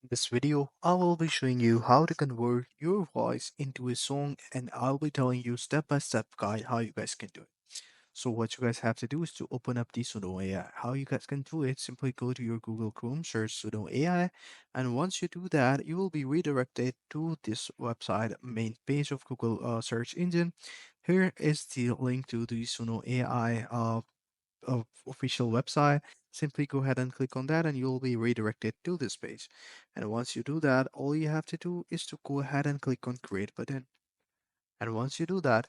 In this video, I will be showing you how to convert your voice into a song, and I'll be telling you step by step guide how you guys can do it. So what you guys have to do is to open up the Suno AI. How you guys can do it, simply go to your Google Chrome, search Suno AI, and once you do that, you will be redirected to this website main page of Google search engine. Here is the link to the Suno AI official website. Simply go ahead and click on that and you'll be redirected to this page. And once you do that, all you have to do is to go ahead and click on create button. And once you do that,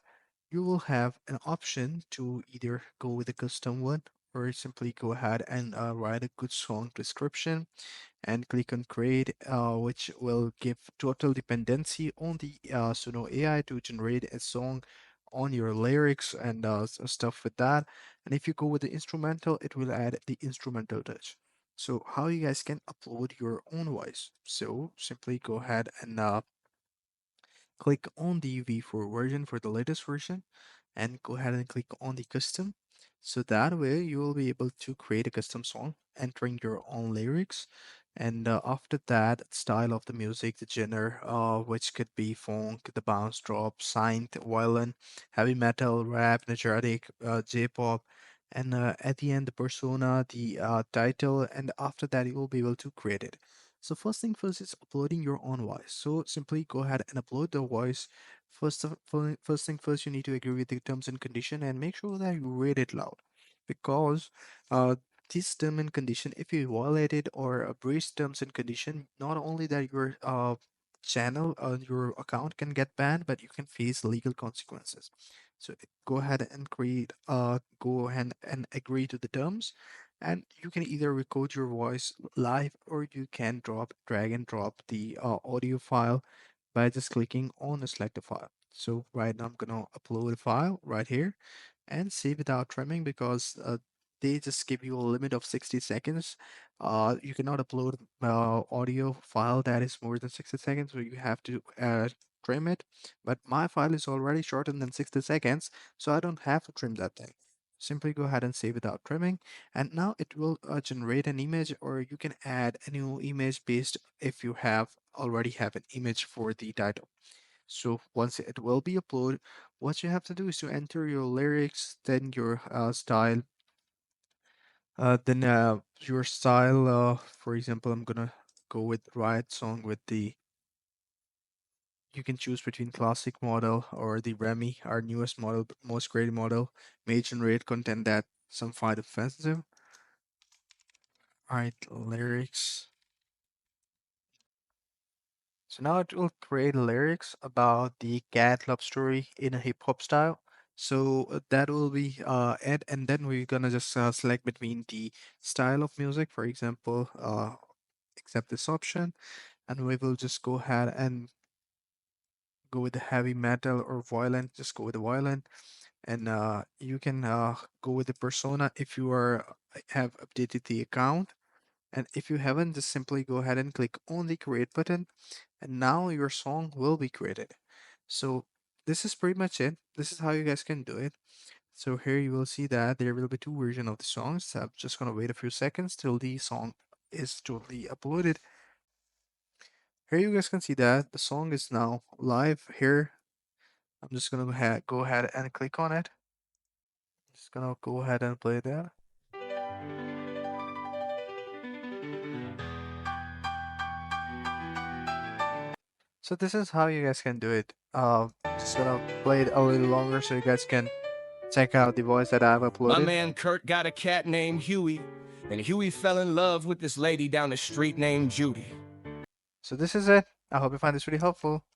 you will have an option to either go with a custom one or simply go ahead and write a good song description and click on create, which will give total dependency on the Suno AI to generate a song on your lyrics and stuff with that. And if you go with the instrumental, it will add the instrumental touch. So how you guys can upload your own voice? So simply go ahead and click on the V4 version for the latest version and go ahead and click on the custom. So that way you will be able to create a custom song, entering your own lyrics. And after that, style of the music, the genre, which could be funk, the bounce drop, synth, violin, heavy metal, rap, energetic, J-pop, and at the end, the persona, the title, and after that, you will be able to create it. So first thing first is uploading your own voice. So simply go ahead and upload the voice. First thing first, you need to agree with the terms and condition and make sure that you read it loud, because uh, this term and condition, if you violate it or breach terms and condition, not only that your channel your account can get banned, but you can face legal consequences. So go ahead and go ahead and agree to the terms, and you can either record your voice live or you can drag and drop the audio file by just clicking on the select a file. So right now I'm gonna upload a file right here and save without trimming, because they just give you a limit of 60 seconds. You cannot upload audio file that is more than 60 seconds, so you have to trim it. But my file is already shorter than 60 seconds, so I don't have to trim that thing. Simply go ahead and save without trimming, and now it will generate an image, or you can add a new image based if you have already have an image for the title. So once it will be uploaded, what you have to do is to enter your lyrics, then your style, for example, I'm gonna go with Riot song with the, you can choose between classic model or the Remy, our newest model, most creative model, may generate content that some find offensive. Alright, lyrics. So now it will create lyrics about the cat love story in a hip hop style. So that will be it, and then we're gonna just select between the style of music, for example, accept this option, and we will just go ahead and go with the heavy metal or violent. Just go with the violent, and you can go with the persona if you are have updated the account, and if you haven't, just simply go ahead and click on the create button, and now your song will be created. So this is pretty much it. This is how you guys can do it. So here you will see that there will be two versions of the songs. So I'm just gonna wait a few seconds till the song is totally uploaded. Here you guys can see that the song is now live here. I'm just gonna go ahead and click on it. Just gonna go ahead and play that. So this is how you guys can do it. Just gonna play it a little longer so you guys can check out the voice that I've My uploaded. man Kurt got a cat named Huey, and Huey fell in love with this lady down the street named Judy. So this is it. I hope you find this really helpful.